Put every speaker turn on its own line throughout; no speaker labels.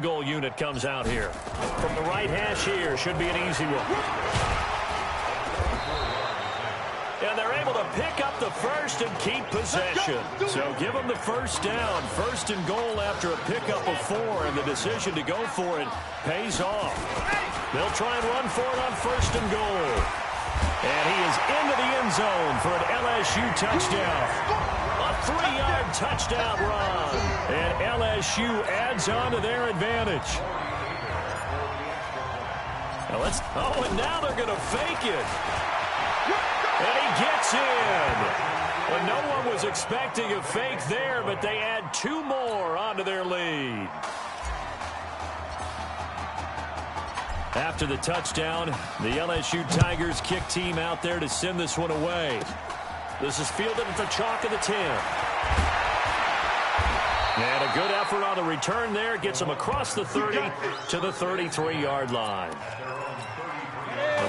Goal unit comes out here. From the right hash here, should be an easy one. And they're able to pick up the first and keep possession. So give them the first down. First and goal after a pickup of 4, and the decision to go for it pays off. They'll try and run for it on first and goal. And he is into the end zone for an LSU touchdown. A 3-yard touchdown run. And LSU adds on to their advantage. Now and now they're going to fake it. And he gets in. Well, no one was expecting a fake there, but they add 2 more onto their lead. After the touchdown, the LSU Tigers kick team out there to send this one away. This is fielded at the chalk of the 10. And a good effort on the return there. Gets them across the 30 to the 33-yard line.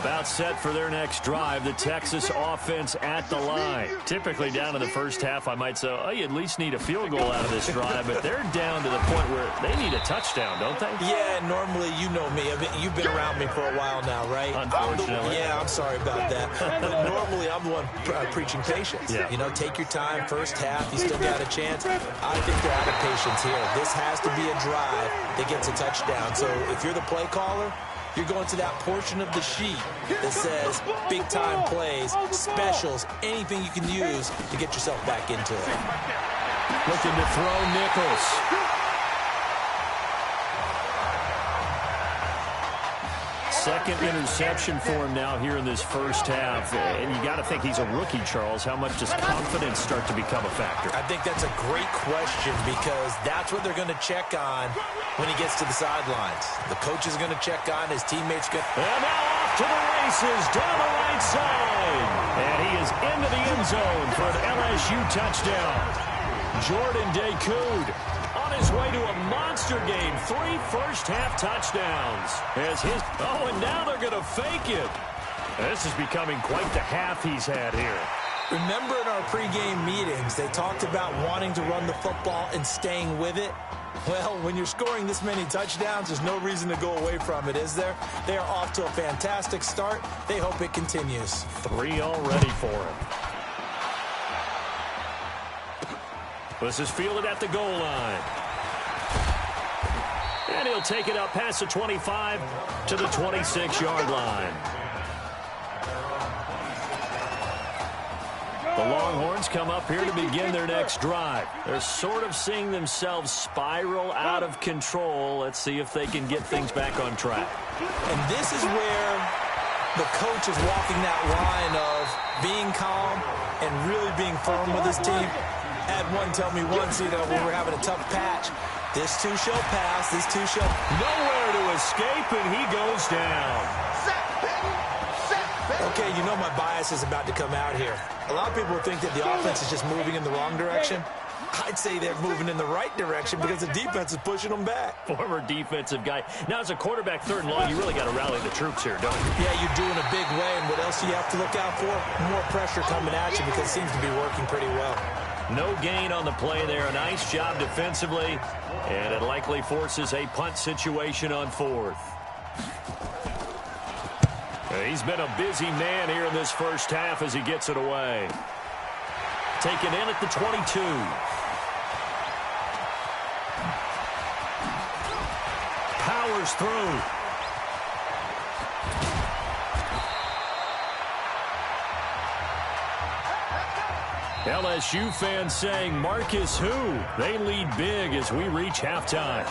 About set for their next drive, the Texas offense at the line. Typically down in the first half, I might say, oh, you at least need a field goal out of this drive, but they're down to the point where they need a touchdown, don't they?
Yeah, normally, you know me. You've been around me for a while now, right?
Unfortunately.
I'm sorry about that. But normally, I'm the one preaching patience.
Yeah.
You know, take your time. First half, you still got a chance. I think they're out of patience here. This has to be a drive that gets a touchdown. So if you're the play caller, you're going to that portion of the sheet that says big-time plays, specials, anything you can use to get yourself back into it.
Looking to throw Nichols. Second interception for him now here in this first half. And you got to think he's a rookie, Charles. How much does confidence start to become a factor?
I think that's a great question because that's what they're going to check on when he gets to the sidelines. The coach is going to check on, his teammates going to...
And now off to the races down the right side. And he is into the end zone for an LSU touchdown. Jordan Decoud on his way to a monster game. 3 first-half touchdowns. And now they're going to fake it. This is becoming quite the half he's had here.
Remember in our pregame meetings, they talked about wanting to run the football and staying with it? Well, when you're scoring this many touchdowns, there's no reason to go away from it, is there? They are off to a fantastic start. They hope it continues.
3 already for him. This is fielded at the goal line. And he'll take it up past the 25 to the 26-yard line. The Longhorns come up here to begin their next drive. They're sort of seeing themselves spiral out of control. Let's see if they can get things back on track.
And this is where the coach is walking that line of being calm and really being firm with his team. Had one tell me once, when we were having a tough patch, this too shall pass, this too shall...
Nowhere to escape, and he goes down.
Okay, you know my bias is about to come out here. A lot of people think that the offense is just moving in the wrong direction. I'd say they're moving in the right direction because the defense is pushing them back.
Former defensive guy. Now, as a quarterback, 3rd and long, you really got to rally the troops here, don't you?
Yeah, you do in a big way, and what else do you have to look out for? More pressure coming at you because it seems to be working pretty well.
No gain on the play there. A nice job defensively, and it likely forces a punt situation on 4th. He's been a busy man here in this first half as he gets it away. Taken in at the 22. Powers through. LSU fans saying, Marcus who? They lead big as we reach halftime.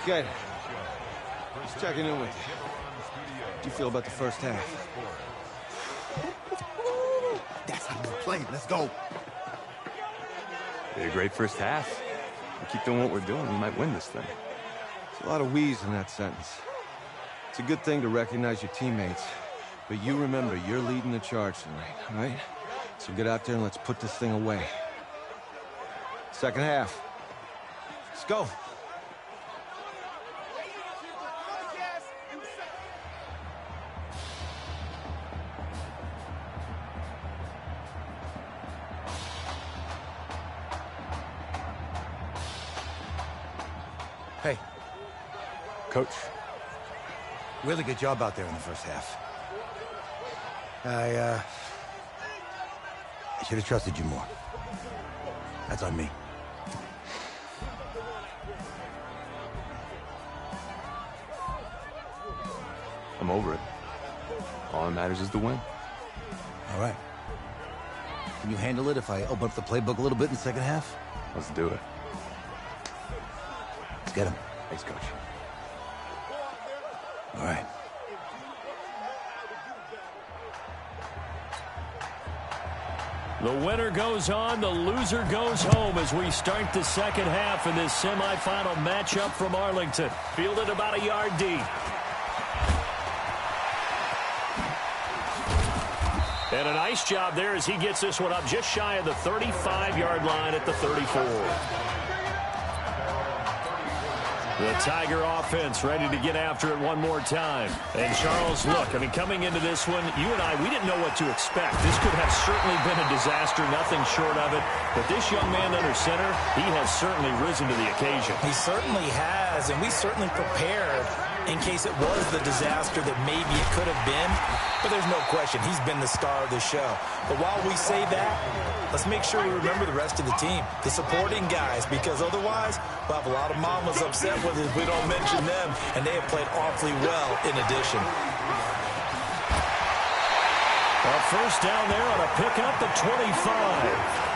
Okay. Just checking in with you. How do you feel about the first half?
That's how we're playing. Let's go.
We had a great first half. We keep doing what we're doing, we might win this thing.
There's a lot of we's in that sentence. It's a good thing to recognize your teammates. But you remember, you're leading the charge tonight, all right? So get out there and let's put this thing away. Second half. Let's go.
Hey,
Coach.
really good job out there in the first half. I should have trusted you more. That's on me.
I'm over it. All that matters is the win.
All right. Can you handle it if I open up the playbook a little bit in the second half?
Let's do it.
Let's get him.
Thanks, Coach.
All right.
The winner goes on, the loser goes home as we start the second half in this semifinal matchup from Arlington. Fielded about a yard deep. And a nice job there as he gets this one up just shy of the 35-yard line at the 34. The Tiger offense ready to get after it one more time. And Charles, look, I mean, coming into this one, you and I, we didn't know what to expect. This could have certainly been a disaster, nothing short of it. But this young man under center, he has certainly risen to the occasion.
He certainly has, and we certainly prepared in case it was the disaster that maybe it could have been. But there's no question, he's been the star of the show. But while we say that, let's make sure we remember the rest of the team, the supporting guys, because otherwise we'll have a lot of mamas upset with us if we don't mention them, and they have played awfully well in addition.
A first down there on a pickup at 25.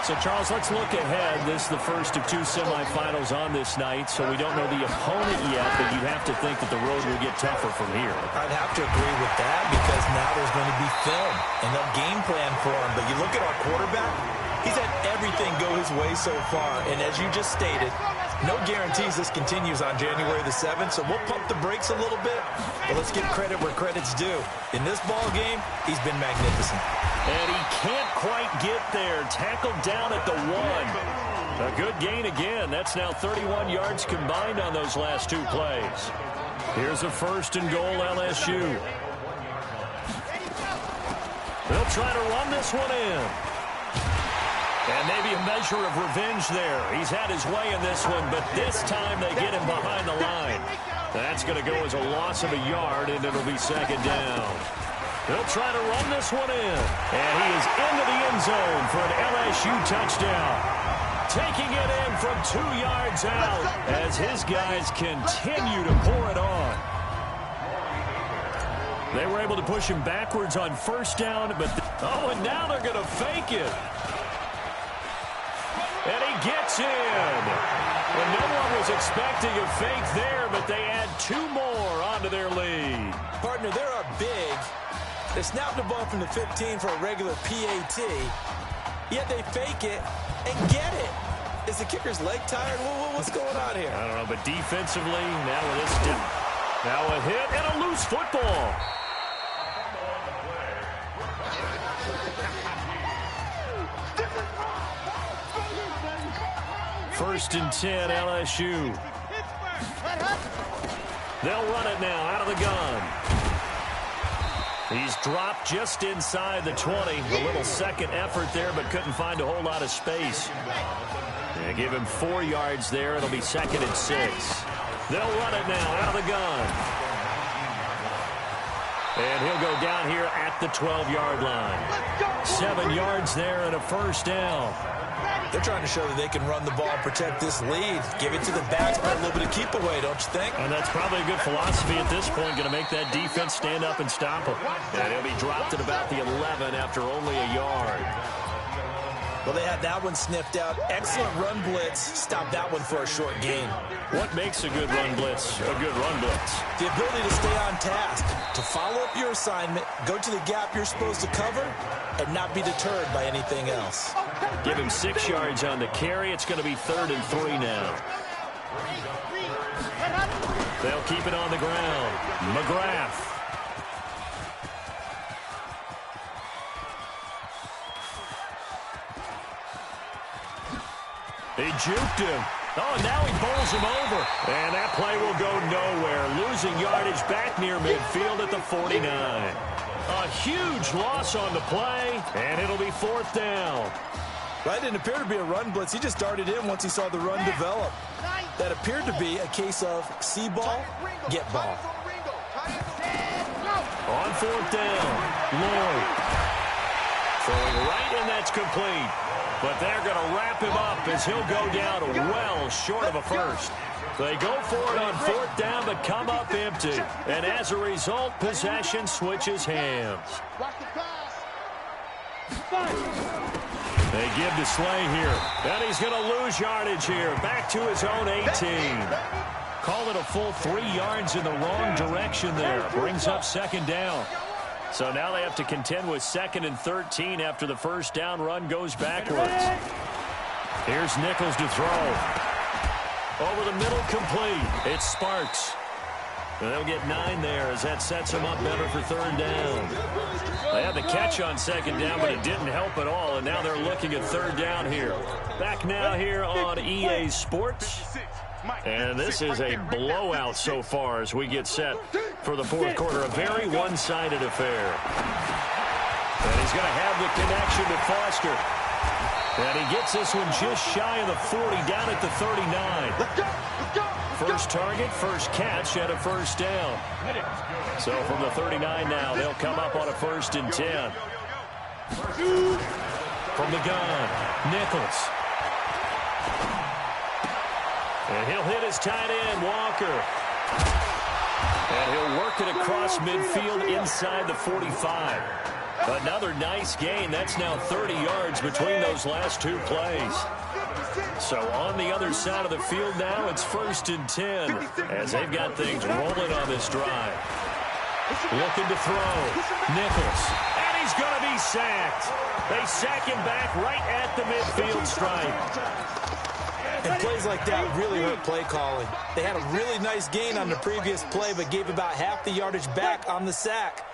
So, Charles, let's look ahead. This is the first of two semifinals on this night, so we don't know the opponent yet, but you'd have to think that the road will get tougher from here.
I'd have to agree with that because now there's going to be film and no game plan for him. But you look at our quarterback, he's had everything go his way so far. And as you just stated, no guarantees this continues on January the 7th, so we'll pump the brakes a little bit, but let's give credit where credit's due. In this ball game, he's been magnificent.
And he can't quite get there. Tackled down at the 1. A good gain again. That's now 31 yards combined on those last two plays. Here's a first and goal, LSU. They'll try to run this one in. And maybe a measure of revenge there. He's had his way in this one, but this time they get him behind the line. That's going to go as a loss of a yard, and it'll be second down. They'll try to run this one in. And he is into the end zone for an LSU touchdown. Taking it in from 2 yards out as his guys continue to pour it on. They were able to push him backwards on first down, but and now they're going to fake it. And he gets in. And no one was expecting a fake there, but they add 2 more onto their lead.
Partner, they are big. They snapped the ball from the 15 for a regular PAT, yet they fake it and get it. Is the kicker's leg tired? What's going on here?
I don't know, but defensively, now with this dip. Now a hit and a loose football. First and 10, LSU. They'll run it now out of the gun. He's dropped just inside the 20. A little second effort there, but couldn't find a whole lot of space. They give him 4 yards there. It'll be second and 6. They'll run it now out of the gun. And he'll go down here at the 12-yard line. 7 yards there and a first down.
They're trying to show that they can run the ball and protect this lead. Give it to the backs, but a little bit of keep away, don't you think?
And that's probably a good philosophy at this point, going to make that defense stand up and stop him. And he'll be dropped at about the 11 after only a yard.
Well, they had that one sniffed out. Excellent run blitz. Stop that one for a short gain.
What makes a good run blitz a good run blitz?
The ability to stay on task, to follow up your assignment, go to the gap you're supposed to cover, and not be deterred by anything else.
Give him 6 yards on the carry. It's going to be 3rd and 3 now. They'll keep it on the ground. McGrath. He juked him. Oh, now he bowls him over. And that play will go nowhere. Losing yardage back near midfield at the 49. A huge loss on the play, and it'll be 4th down.
Right, didn't appear to be a run blitz. He just darted in once he saw the run develop. That appeared to be a case of see ball, get ball.
On 4th down, Lloyd. Throwing right, and that's complete. But they're going to wrap him up as he'll go down well short of a first. They go for it on 4th down, but come up empty. And as a result, possession switches hands. They give to Slay here. And he's going to lose yardage here. Back to his own 18. Call it a full 3 yards in the wrong direction there. Brings up 2nd down. So now they have to contend with 2nd and 13 after the first down run goes backwards. Here's Nichols to throw. Over the middle, complete. It's Sparks. And they'll get 9 there as that sets them up better for 3rd down. They had the catch on 2nd down, but it didn't help at all, and now they're looking at 3rd down here. Back now here on EA Sports. And this is a blowout so far as we get set for the 4th quarter. A very one-sided affair. And he's going to have the connection to Foster. And he gets this one just shy of the 40, down at the 39. First target, first catch, and a first down. So from the 39 now, they'll come up on a 1st and 10. From the gun, Nichols. And he'll hit his tight end, Walker. And he'll work it across midfield inside the 45. Another nice gain. That's now 30 yards between those last 2 plays. So on the other side of the field now, it's 1st and 10 as they've got things rolling on this drive. Looking to throw. Nichols. And he's going to be sacked. They sack him back right at the midfield stripe.
And plays like that really hurt play calling. They had a really nice gain on the previous play, but gave about half the yardage back on the sack.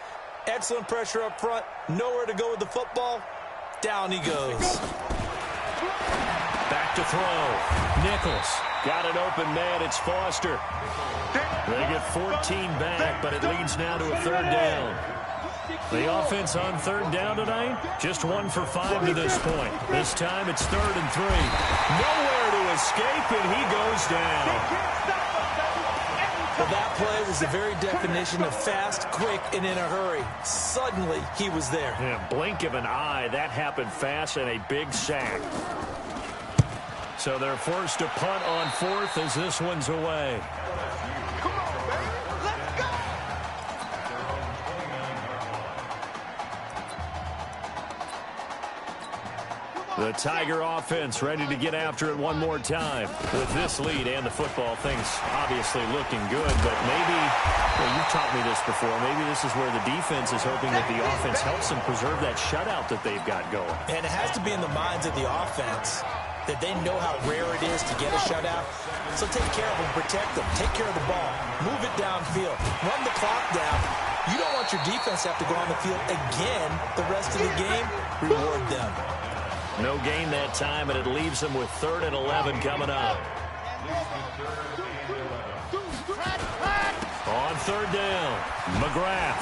Excellent pressure up front. Nowhere to go with the football. Down he goes.
Back to throw. Nichols. Got an open man. It's Foster. They get 14 back, but it leads now to a 3rd down. The offense on 3rd down tonight, just 1 for 5 to this point. This time it's 3rd and 3. Nowhere to escape, and he goes down.
Well, that play was the very definition of fast, quick, and in a hurry. Suddenly, he was there.
Yeah, blink of an eye, that happened fast, and a big sack. So they're forced to punt on 4th as this one's away. The Tiger offense ready to get after it one more time. With this lead and the football, things obviously looking good, but maybe, well, you've taught me this before, maybe this is where the defense is hoping that the offense helps them preserve that shutout that they've got going.
And it has to be in the minds of the offense that they know how rare it is to get a shutout. So take care of them, protect them, take care of the ball, move it downfield, run the clock down. You don't want your defense to have to go on the field again the rest of the game. Reward them.
No gain that time, and it leaves them with 3rd and 11 coming up. On 3rd down, McGrath.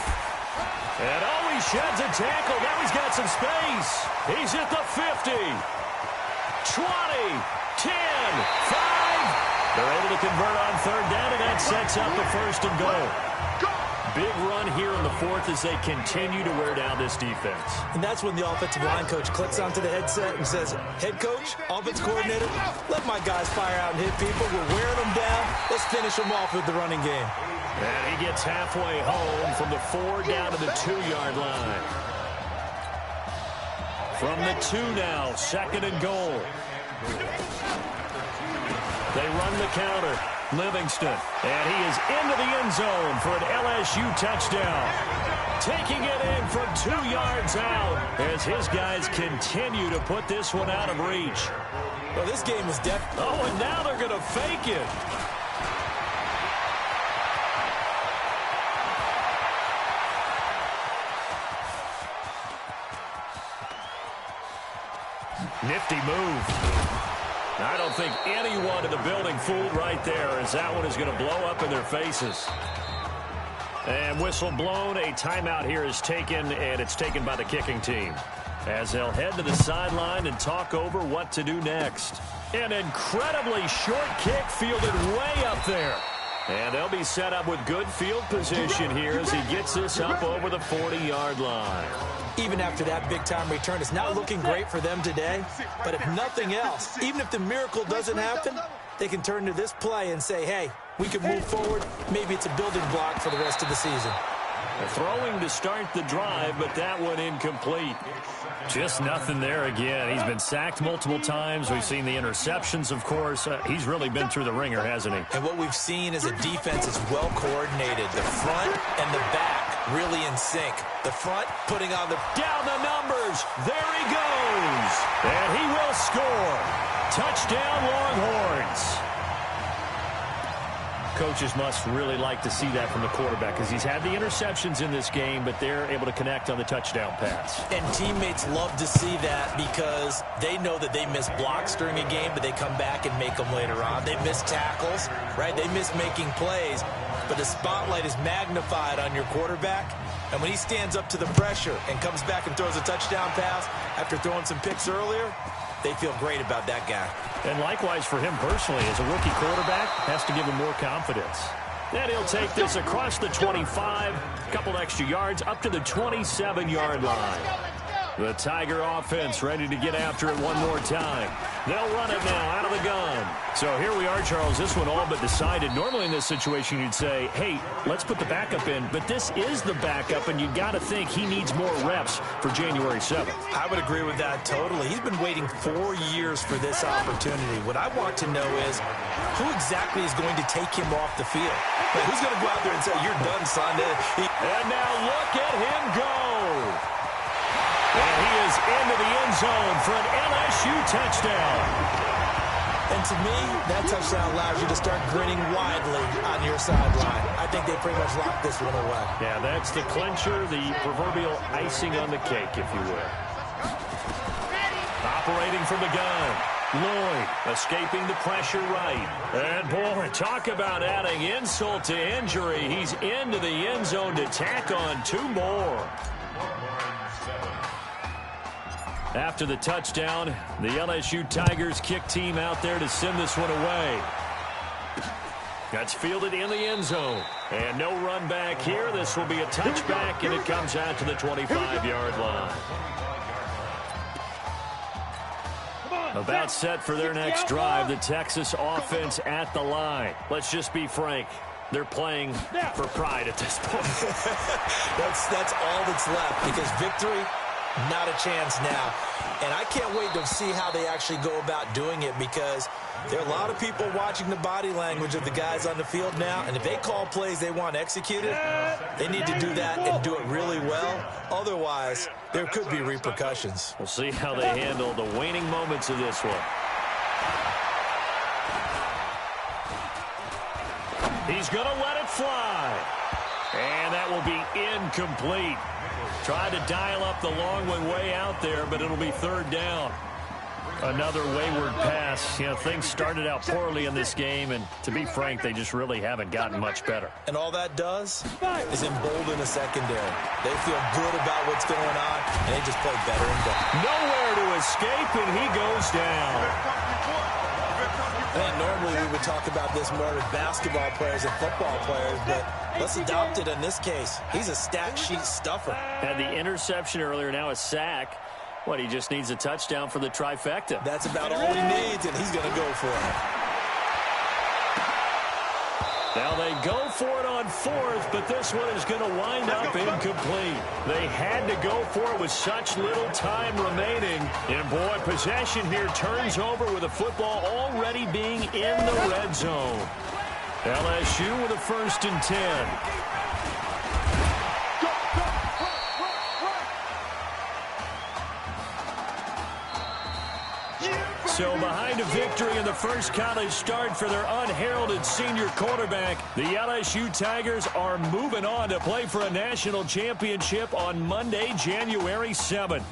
And he sheds a tackle. Now he's got some space. He's at the 50. 20, 10, 5. They're able to convert on 3rd down, and that sets up the 1st and goal. Big run here in the 4th as they continue to wear down this defense.
And that's when the offensive line coach clicks onto the headset and says, head coach, offense coordinator, let my guys fire out and hit people. We're wearing them down. Let's finish them off with the running game.
And he gets halfway home from the 4 down to the 2-yard line. From the 2 now, 2nd and goal. They run the counter. Livingston, and he is into the end zone for an LSU touchdown. Taking it in from 2 yards out as his guys continue to put this one out of reach.
Well, this game is definitely...
Oh, and now they're going to fake it. Nifty move. I don't think anyone in the building fooled right there, as that one is going to blow up in their faces. And whistle blown. A timeout here is taken, and it's taken by the kicking team. as they'll head to the sideline and talk over what to do next. An incredibly short kick fielded way up there. And they'll be set up with good field position here as he gets this up over the 40-yard line.
Even after that big-time return, it's not looking great for them today. But if nothing else, even if the miracle doesn't happen, they can turn to this play and say, hey, we can move forward. Maybe it's a building block for the rest of the season.
Throwing to start the drive, but that one incomplete. Just nothing there again. He's been sacked multiple times. We've seen the interceptions, of course. He's really been through the ringer, hasn't he?
And what we've seen is a defense is well coordinated. The front and the back really in sync. The front putting on the...
Down the numbers. There he goes. And he will score. Touchdown, Longhorns. Coaches must really like to see that from the quarterback because he's had the interceptions in this game, but they're able to connect on the touchdown pass.
And teammates love to see that because they know that they miss blocks during a game, but they come back and make them later on. They miss tackles, right? They miss making plays, but the spotlight is magnified on your quarterback. And when he stands up to the pressure and comes back and throws a touchdown pass after throwing some picks earlier, they feel great about that guy.
And likewise for him personally, as a rookie quarterback, has to give him more confidence. Then he'll take this across the 25, a couple extra yards, up to the 27-yard line. The Tiger offense ready to get after it one more time. They'll run it now out of the gun. So here we are, Charles. This one all but decided. Normally in this situation you'd say, hey, let's put the backup in. But this is the backup, and you got to think he needs more reps for January 7th.
I would agree with that totally. He's been waiting 4 years for this opportunity. What I want to know is who exactly is going to take him off the field? Like, who's going to go out there and say, you're done, son?
And now look at him go. And he is into the end zone for an LSU touchdown.
And to me, that touchdown allows you to start grinning widely on your sideline. I think they pretty much locked this one away.
Yeah, that's the clincher, the proverbial icing on the cake, if you will. Operating from the gun. Lloyd escaping the pressure right. And, boy, talk about adding insult to injury. He's into the end zone to tack on 2 more. After the touchdown, the LSU Tigers kick team out there to send this one away. That's fielded in the end zone. And no run back here. This will be a touchback, and it comes out to the 25-yard line. About set for their next drive, the Texas offense at the line. Let's just be frank. They're playing for pride at this point.
That's all that's left because victory, not a chance now. And I can't wait to see how they actually go about doing it because there are a lot of people watching the body language of the guys on the field now. And if they call plays they want executed, they need to do that and do it really well. Otherwise, there could be repercussions.
We'll see how they handle the waning moments of this one. He's going to let it fly. And that will be incomplete. Tried to dial up the long one way out there, but it'll be 3rd down. Another wayward pass. You know, things started out poorly in this game, and to be frank, they just really haven't gotten much better.
And all that does is embolden the secondary. They feel good about what's going on, and they just play better and better.
Nowhere to escape, and he goes down.
I think normally we would talk about this more with basketball players and football players, but let's adopt it in this case. He's a stat sheet stuffer.
Had the interception earlier, now a sack. What, he just needs a touchdown for the trifecta.
That's about all he needs, and he's going to go for it.
Now they go for it on 4th, but this one is going to wind up incomplete. They had to go for it with such little time remaining. And, boy, possession here turns over with the football already being in the red zone. LSU with a 1st and 10. So behind a victory in the first college start for their unheralded senior quarterback, the LSU Tigers are moving on to play for a national championship on Monday, January 7th.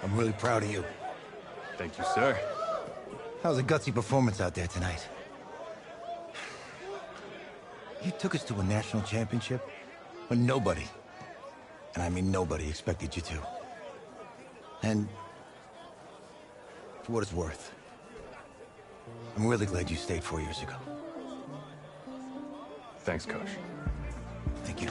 I'm really proud of you.
Thank you, sir.
That was a gutsy performance out there tonight. You took us to a national championship when nobody, and I mean nobody, expected you to. And for what it's worth, I'm really glad you stayed 4 years ago.
Thanks, Coach.
Thank you.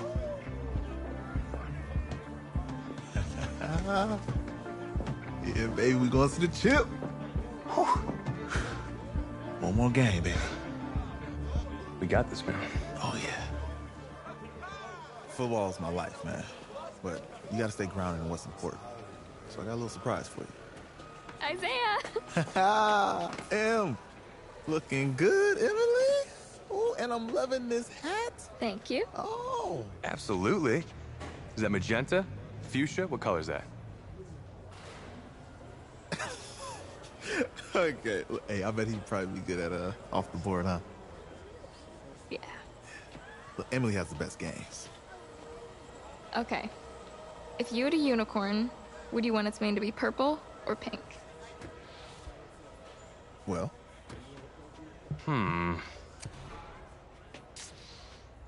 Yeah, baby, we going to the chip. Whew. One more game, baby.
We got this, man.
Oh, yeah. Football's my life, man. But you got to stay grounded in what's important. So I got a little surprise for you.
Isaiah!
Em, looking good, Emily. Oh, and I'm loving this hat.
Thank you.
Oh.
Absolutely. Is that magenta? Fuchsia? What color is that?
Okay. Hey, I bet he'd probably be good at off the board, huh?
Yeah.
Look, Emily has the best games.
Okay. If you had a unicorn, would you want its mane to be purple or pink?
Well,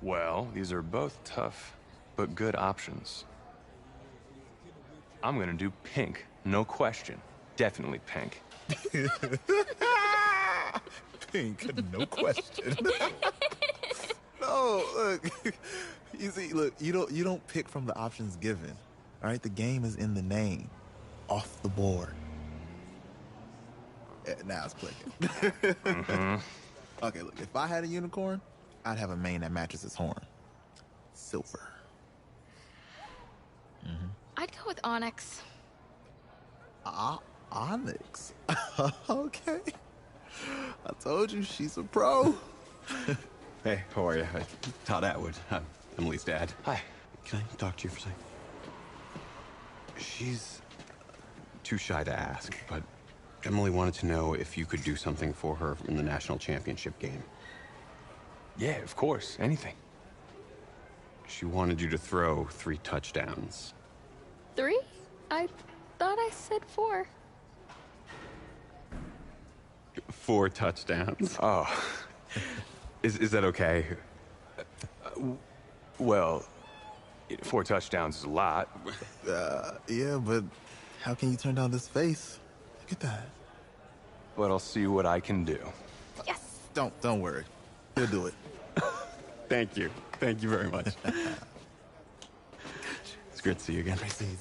Well, these are both tough, but good options. I'm gonna do pink, no question. Definitely pink.
pink, no question. No, look. You see, look, you don't pick from the options given. All right, the game is in the name. Off the board. Yeah, now it's clicking. Okay, look, if I had a unicorn, I'd have a mane that matches its horn. Silver.
I'd go with onyx.
Onyx. Okay. I told you, she's a pro.
Hey, how are you? Todd Atwood. I'm Emily's dad.
Hi.
Can I talk to you for a second? She's too shy to ask, but Emily wanted to know if you could do something for her in the national championship game.
Yeah, of course. Anything.
She wanted you to throw 3 touchdowns.
3? I thought I said 4.
4 touchdowns.
Oh.
Is that okay?
Well, 4 touchdowns is a lot.
Yeah, but how can you turn down this face? Look at that.
But I'll see what I can do.
Yes!
Don't worry. He'll do it.
Thank you. Thank you very much. It's great to see you again.
Great to see you.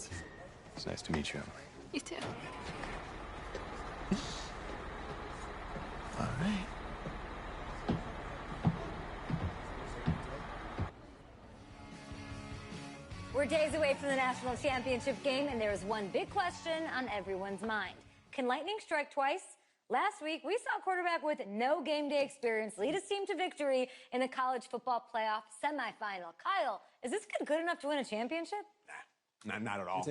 It's nice to meet you, Emily.
You too.
All right.
We're days away from the national championship game, and there is one big question on everyone's mind. Can lightning strike twice? Last week, we saw a quarterback with no game day experience lead his team to victory in the college football playoff semifinal. Kyle, is this kid good enough to win a championship?
Not at all.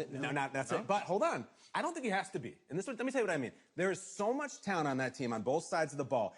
That's it. But hold on. I don't think he has to be. And let me tell you what I mean. There is so much talent on that team on both sides of the ball.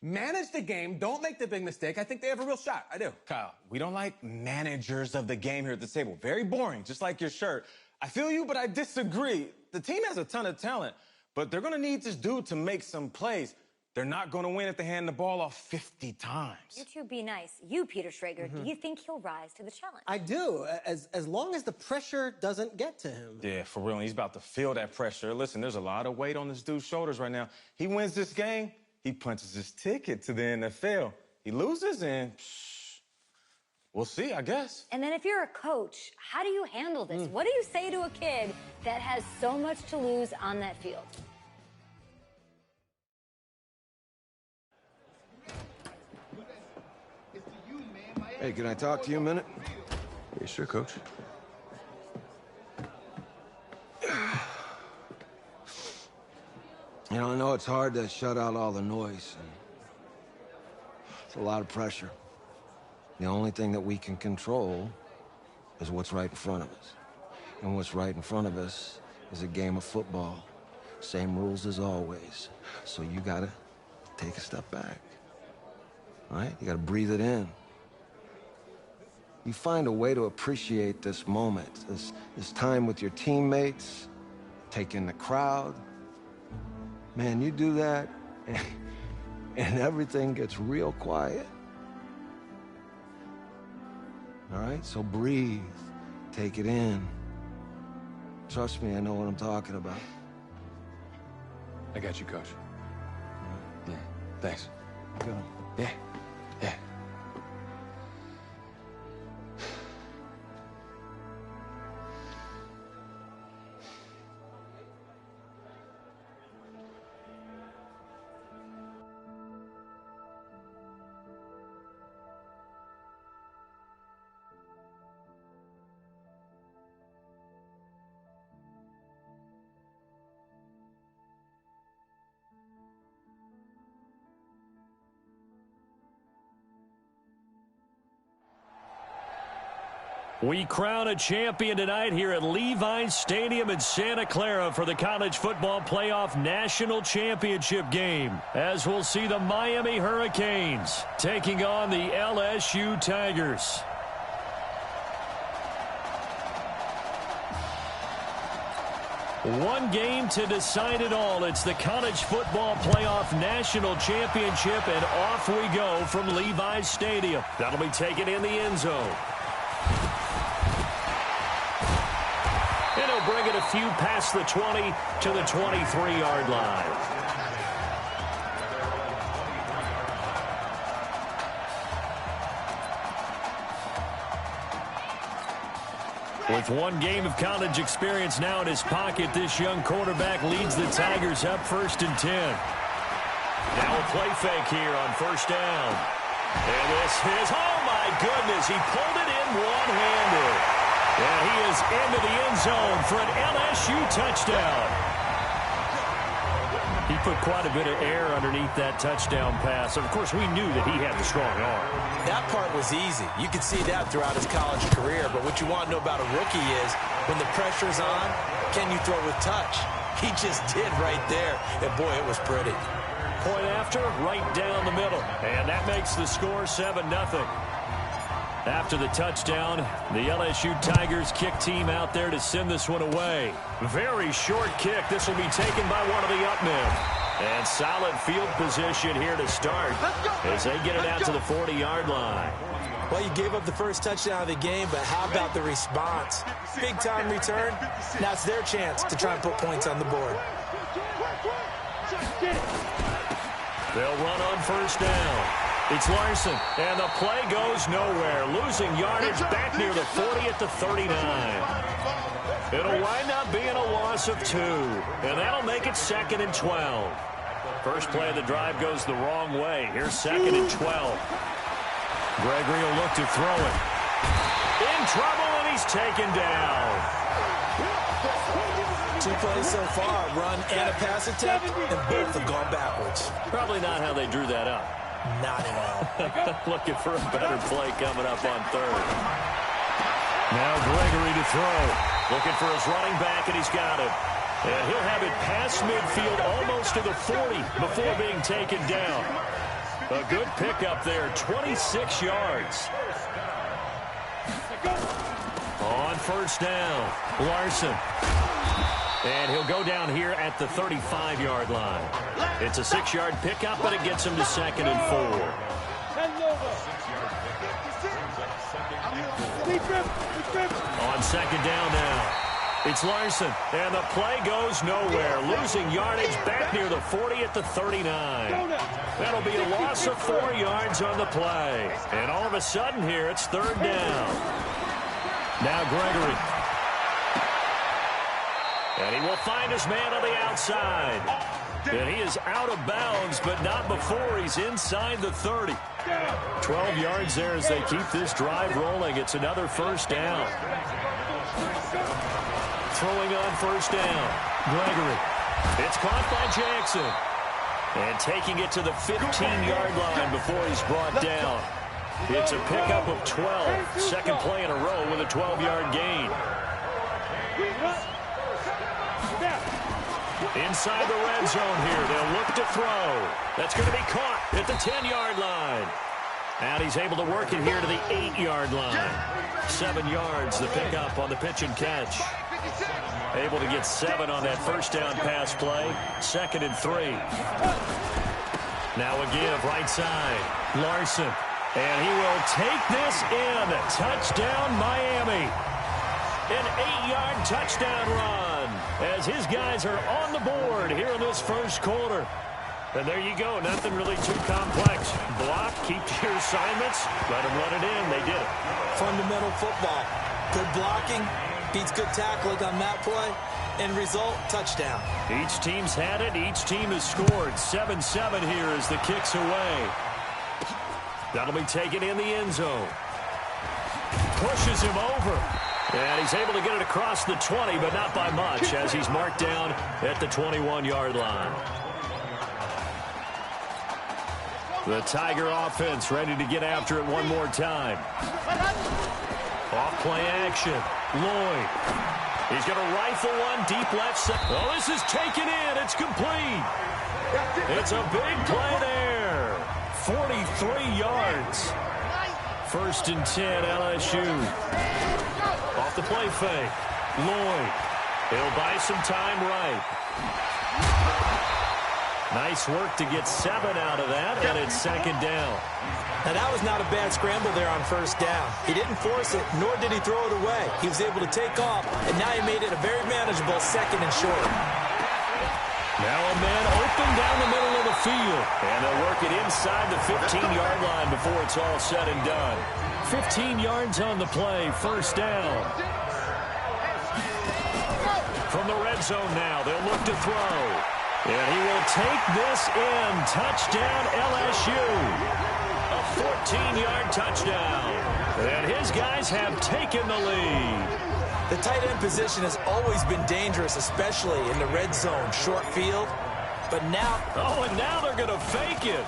Manage the game. Don't make the big mistake. I think they have a real shot. I do.
Kyle, we don't like managers of the game here at the table. Very boring, just like your shirt. I feel you, but I disagree. The team has a ton of talent, but they're going to need this dude to make some plays. They're not going to win if they hand the ball off 50 times.
You two be nice. You, Peter Schrager, do you think he'll rise to the challenge?
I do, as long as the pressure doesn't get to him.
Yeah, for real. He's about to feel that pressure. Listen, there's a lot of weight on this dude's shoulders right now. He wins this game, he punches his ticket to the NFL. He loses, and we'll see, I guess.
And then if you're a coach, how do you handle this? What do you say to a kid that has so much to lose on that field?
Hey, can I talk to you a minute?
Yeah, sure, Coach.
You know, I know it's hard to shut out all the noise. And it's a lot of pressure. The only thing that we can control is what's right in front of us. And what's right in front of us is a game of football. Same rules as always. So you gotta take a step back. All right? You gotta breathe it in. You find a way to appreciate this moment, this time with your teammates, take in the crowd. Man, you do that, and everything gets real quiet. All right, so breathe, take it in. Trust me, I know what I'm talking about.
I got you, Coach. Yeah, thanks.
Good.
Yeah, yeah.
We crown a champion tonight here at Levi's Stadium in Santa Clara for the College Football Playoff National Championship game, as we'll see the Miami Hurricanes taking on the LSU Tigers. One game to decide it all. It's the College Football Playoff National Championship, and off we go from Levi's Stadium. That'll be taken in the end zone. And he'll bring it a few past the 20 to the 23-yard line. With one game of college experience now in his pocket, this young quarterback leads the Tigers up 1st and 10. Now a play fake here on 1st down. And this is, oh my goodness, he pulled it in one-handed. And he is into the end zone for an LSU touchdown. He put quite a bit of air underneath that touchdown pass. Of course, we knew that he had the strong arm.
That part was easy. You could see that throughout his college career. But what you want to know about a rookie is when the pressure's on, can you throw with touch? He just did right there. And, boy, it was pretty.
Point after, right down the middle. And that makes the score 7-0. After the touchdown, the LSU Tigers kick team out there to send this one away. Very short kick. This will be taken by one of the up men. And solid field position here to start as they get it out to the 40-yard line.
Well, you gave up the first touchdown of the game, but how about the response? Big-time return. Now it's their chance to try and put points on the board.
They'll run on 1st down. It's Larson, and the play goes nowhere. Losing yardage back near the 40 at the 39. It'll wind up being a loss of 2, and that'll make it 2nd and 12. First play of the drive goes the wrong way. Here's 2nd and 12. Gregory will look to throw it. In trouble, and he's taken down.
2 plays so far, run and a pass attempt, and both have gone backwards.
Probably not how they drew that up.
Not at all.
Looking for a better play coming up on 3rd. Now Gregory to throw. Looking for his running back, and he's got it. And he'll have it past midfield almost to the 40 before being taken down. A good pickup there, 26 yards. On 1st down, Larson. And he'll go down here at the 35-yard line. It's a 6-yard pickup, but it gets him to 2nd and 4. On 2nd down now. It's Larson, and the play goes nowhere. Losing yardage back near the 40 at the 39. That'll be a loss of 4 yards on the play. And all of a sudden here, it's 3rd down. Now Gregory. And he will find his man on the outside. And he is out of bounds, but not before he's inside the 30. 12 yards there as they keep this drive rolling. It's another 1st down. Throwing on 1st down. Gregory. It's caught by Jackson. And taking it to the 15-yard line before he's brought down. It's a pickup of 12. Second play in a row with a 12-yard gain. Inside the red zone here. They'll look to throw. That's going to be caught at the 10-yard line. And he's able to work it here to the 8-yard line. 7 yards, the pickup on the pitch and catch. Able to get 7 on that first down pass play. 2nd and 3. Now a give right side. Larson. And he will take this in. Touchdown, Miami. An 8-yard touchdown run as his guys are on the board here in this first quarter. And there you go. Nothing really too complex. Block, keep to your assignments, let them run it in. They did it.
Fundamental football. Good blocking, beats good tackling on that play. End result, touchdown.
Each team's had it. Each team has scored. 7-7 here as the kick's away. That'll be taken in the end zone. Pushes him over. And he's able to get it across the 20, but not by much as he's marked down at the 21-yard line. The Tiger offense ready to get after it one more time. Off play action. Lloyd. He's going to rifle one deep left side. Oh, this is taken in. It's complete. It's a big play there. 43 yards. 1st and 10, LSU. Off the play fake. Lloyd. He'll buy some time right. Nice work to get 7 out of that, and it's 2nd down.
Now, that was not a bad scramble there on 1st down. He didn't force it, nor did he throw it away. He was able to take off, and now he made it a very manageable 2nd and short.
Now a man open down the middle of the field, and they'll work it inside the 15-yard line before it's all said and done. 15 yards on the play, 1st down. From the red zone now, they'll look to throw. And he will take this in. Touchdown, LSU. A 14-yard touchdown. And his guys have taken the lead.
The tight end position has always been dangerous, especially in the red zone, short field. But now...
Oh, and now they're going to fake it.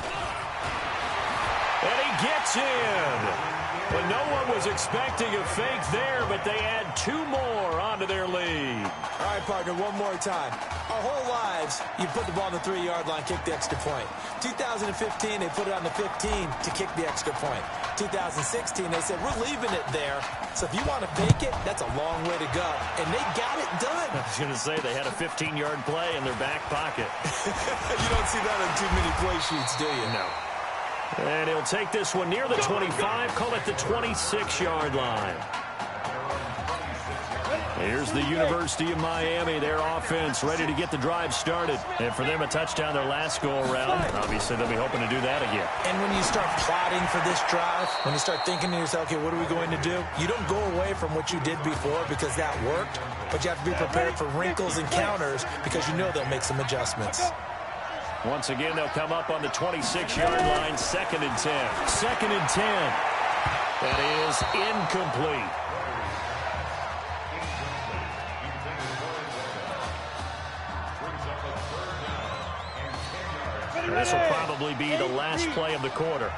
And he gets in. But no one was expecting a fake there, but they add 2 more onto their lead.
All right, partner, one more time. Our whole lives, you put the ball on the 3-yard line, kick the extra point. 2015, they put it on the 15 to kick the extra point. 2016, they said, we're leaving it there. So if you want to fake it, that's a long way to go. And they got it done.
I was going to say they had a 15-yard play in their back pocket.
You don't see that on too many play sheets, do you?
No. And he'll take this one near the 25, call it the 26-yard line. Here's the University of Miami, their offense ready to get the drive started. And for them, a touchdown their last go-around. Obviously, they'll be hoping to do that again.
And when you start plotting for this drive, when you start thinking to yourself, okay, what are we going to do? You don't go away from what you did before because that worked, but you have to be prepared for wrinkles and counters because you know they'll make some adjustments.
Once again, they'll come up on the 26-yard line, 2nd and 10. 2nd and 10. That is incomplete. This will probably be the last play of the quarter.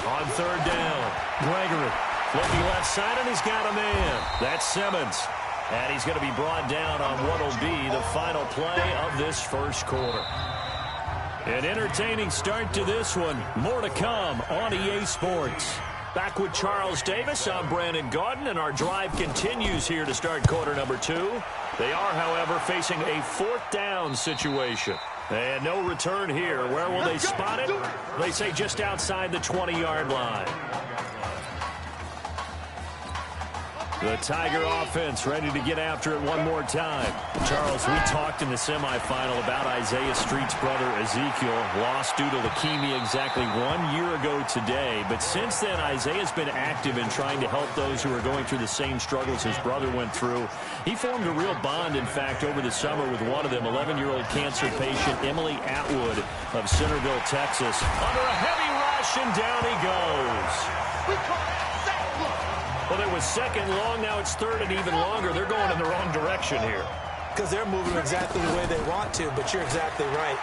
On 3rd down, Gregory looking left side, and he's got a man. That's Simmons. And he's going to be brought down on what will be the final play of this first quarter. An entertaining start to this one. More to come on EA Sports. Back with Charles Davis, I'm Brandon Gaudin, and our drive continues here to start quarter number 2. They are, however, facing a 4th down situation. And no return here. Where will they spot it? They say just outside the 20-yard line. The Tiger offense ready to get after it one more time. Charles, we talked in the semifinal about Isaiah Street's brother Ezekiel, lost due to leukemia exactly 1 year ago today. But since then, Isaiah's been active in trying to help those who are going through the same struggles his brother went through. He formed a real bond, in fact, over the summer with one of them, 11-year-old cancer patient Emily Atwood of Centerville, Texas. Under a heavy rush, and down he goes. Well, it was 2nd long. Now it's 3rd and even longer. They're going in the wrong direction here.
Because they're moving exactly the way they want to, but you're exactly right.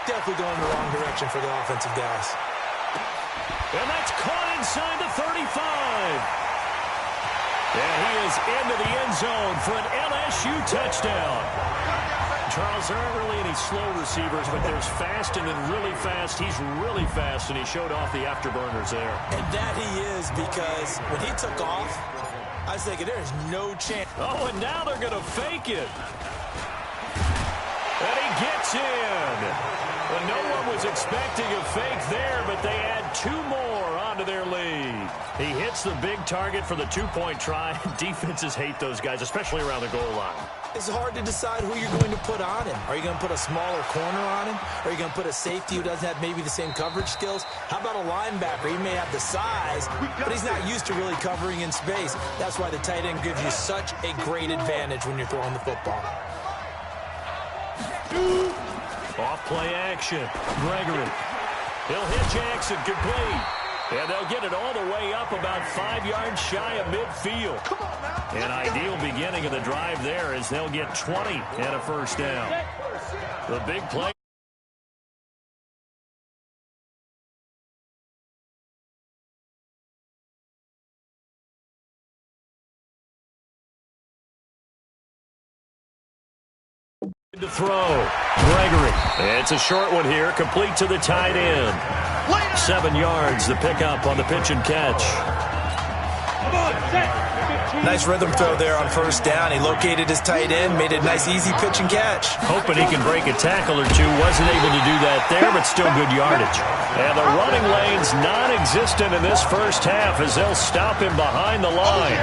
Definitely going in the wrong direction for the offensive guys.
And that's caught inside the 35. And he is into the end zone for an LSU touchdown. Charles, there aren't really any slow receivers, but there's fast and then really fast. He's really fast, and he showed off the afterburners there.
And that he is, because when he took off, I was thinking there's no chance.
Oh, and now they're going to fake it. And he gets in. Well, no one was expecting a fake there, but they add 2 more onto their lead. He hits the big target for the 2-point try. Defenses hate those guys, especially around the goal line.
It's hard to decide who you're going to put on him. Are you going to put a smaller corner on him? Are you going to put a safety who doesn't have maybe the same coverage skills? How about a linebacker? He may have the size, but he's not used to really covering in space. That's why the tight end gives you such a great advantage when you're throwing the football.
Off play action. Gregory. He'll hit Jackson complete. And they'll get it all the way up about 5 yards shy of midfield. An ideal beginning of the drive there as they'll get 20 and a first down. The big play. To throw. Gregory. It's a short one here, complete to the tight end. 7 yards, the pickup on the pitch and catch.
Nice rhythm throw there on first down. He located his tight end, made a nice easy pitch and catch.
Hoping he can break a tackle or two. Wasn't able to do that there, but still good yardage. And the running lane's non-existent in this first half as they'll stop him behind the line.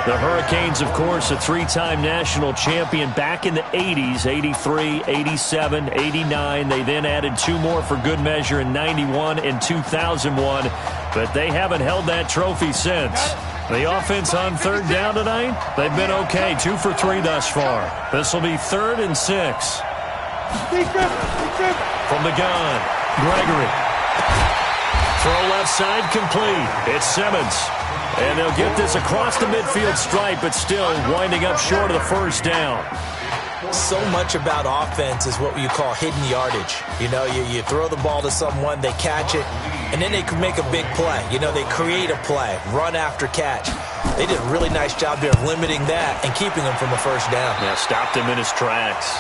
The Hurricanes, of course, a 3-time national champion back in the 80s, 83, 87, 89. They then added 2 more for good measure in 91 and 2001, but they haven't held that trophy since. The offense on third down tonight, they've been okay, 2 for 3 thus far. This will be 3rd and 6. From the gun, Gregory. Throw left side complete. It's Simmons. And they'll get this across the midfield stripe, but still winding up short of the first down.
So much about offense is what you call hidden yardage. You know, you throw the ball to someone, they catch it, and then they can make a big play. You know, they create a play, run after catch. They did a really nice job there of limiting that and keeping him from a first down.
Yeah, stopped him in his tracks.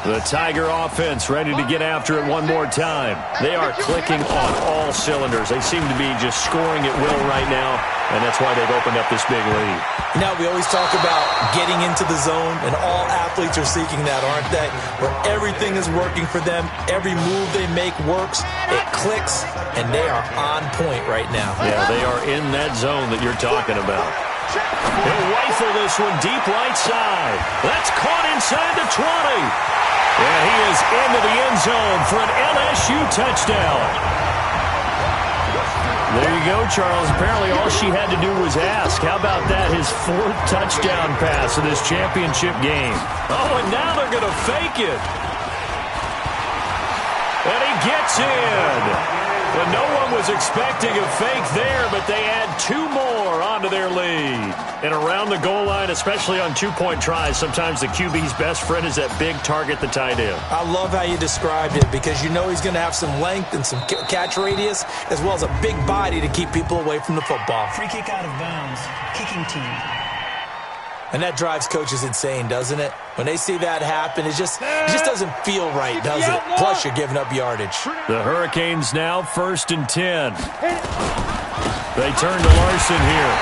The Tiger offense ready to get after it one more time. They are clicking on all cylinders. They seem to be just scoring at will right now, and that's why they've opened up this big lead.
You know, we always talk about getting into the zone, and all athletes are seeking that, aren't they? Where everything is working for them, every move they make works, it clicks, and they are on point right now.
Yeah, they are in that zone that you're talking about. He'll rifle this one deep right side. That's caught inside the 20. And he is into the end zone for an LSU touchdown. There you go, Charles. Apparently all she had to do was ask. How about that? His 4th touchdown pass of this championship game. Oh, and now they're going to fake it. And he gets in. Well, no one was expecting a fake there, but they add 2 more onto their lead. And around the goal line, especially on 2-point tries, sometimes the QB's best friend is that big target, the tight end.
I love how you described it because you know he's going to have some length and some catch radius as well as a big body to keep people away from the football.
Free kick out of bounds, kicking team.
And that drives coaches insane, doesn't it? When they see that happen, it just doesn't feel right, does it? Plus, you're giving up yardage.
The Hurricanes now 1st and 10. They turn to Larson here.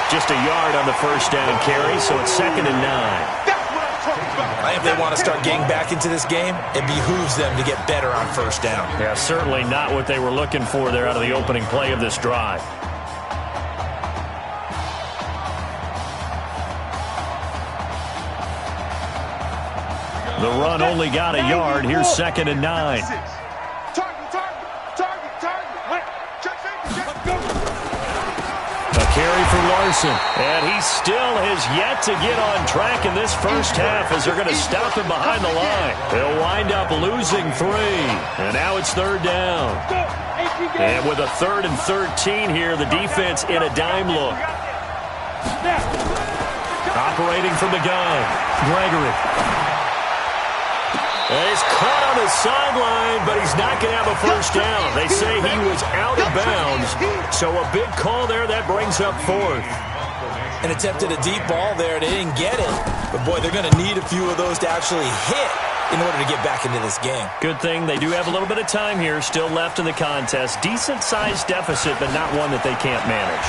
Just a yard on the first down carry, so it's 2nd and 9.
If they want to start getting back into this game, it behooves them to get better on first down.
Yeah, certainly not what they were looking for there out of the opening play of this drive. The run only got a yard. Here's 2nd and 9. A carry for Larson. And he still has yet to get on track in this first half as they're going to stop him behind the line. They'll wind up losing 3. And now it's 3rd down. And with a 3rd and 13 here, the defense in a dime look. Operating from the gun, Gregory. He's caught on the sideline, but he's not going to have a first down. They say he was out of bounds, so a big call there. That brings up fourth.
And attempted a deep ball there. They didn't get it. But, boy, they're going to need a few of those to actually hit in order to get back into this game.
Good thing they do have a little bit of time here still left in the contest. Decent-sized deficit, but not one that they can't manage.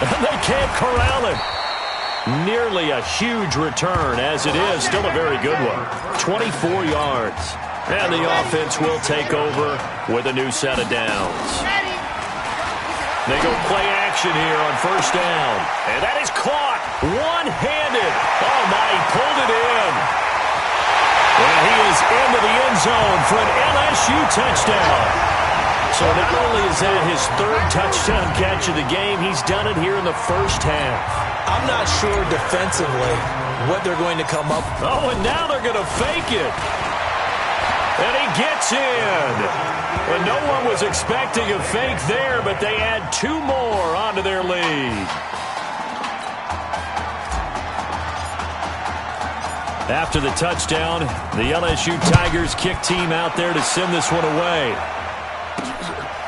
They can't corral him. Nearly a huge return, as it is. Still a very good one. 24 yards. And the offense will take over with a new set of downs. They go play action here on first down. And that is caught one-handed. Oh, my, he pulled it in. And he is into the end zone for an LSU touchdown. So not only is that his third touchdown catch of the game, he's done it here in the first half.
I'm not sure defensively what they're going to come up.
Oh, and now they're going to fake it. And he gets in. Well, no one was expecting a fake there, but they add two more onto their lead. After the touchdown, the LSU Tigers kick team out there to send this one away.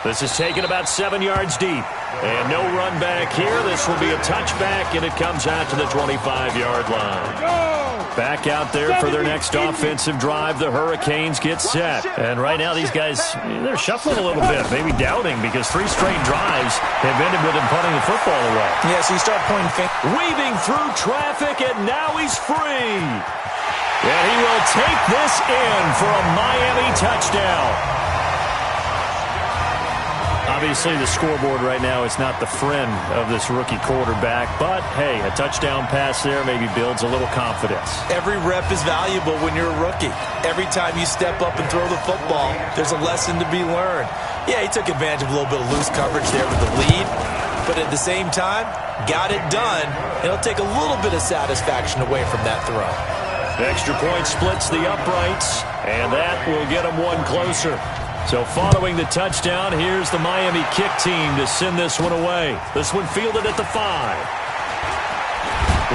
This is taken about 7 yards deep. And no run back here. This will be a touchback, and it comes out to the 25-yard line. Back out there for their next offensive drive. The Hurricanes get set. And right now these guys, they're shuffling a little bit, maybe doubting, because 3 straight drives have ended with him punting the football away.
Yeah, so you start pointing fingers.
Weaving through traffic, and now he's free. And he will take this in for a Miami touchdown. Obviously, the scoreboard right now is not the friend of this rookie quarterback, but, hey, a touchdown pass there maybe builds a little confidence.
Every rep is valuable when you're a rookie. Every time you step up and throw the football, there's a lesson to be learned. Yeah, he took advantage of a little bit of loose coverage there with the lead, but at the same time, got it done. It'll take a little bit of satisfaction away from that throw.
Extra point splits the uprights, and that will get him one closer. So following the touchdown, here's the Miami kick team to send this one away. This one fielded at the 5.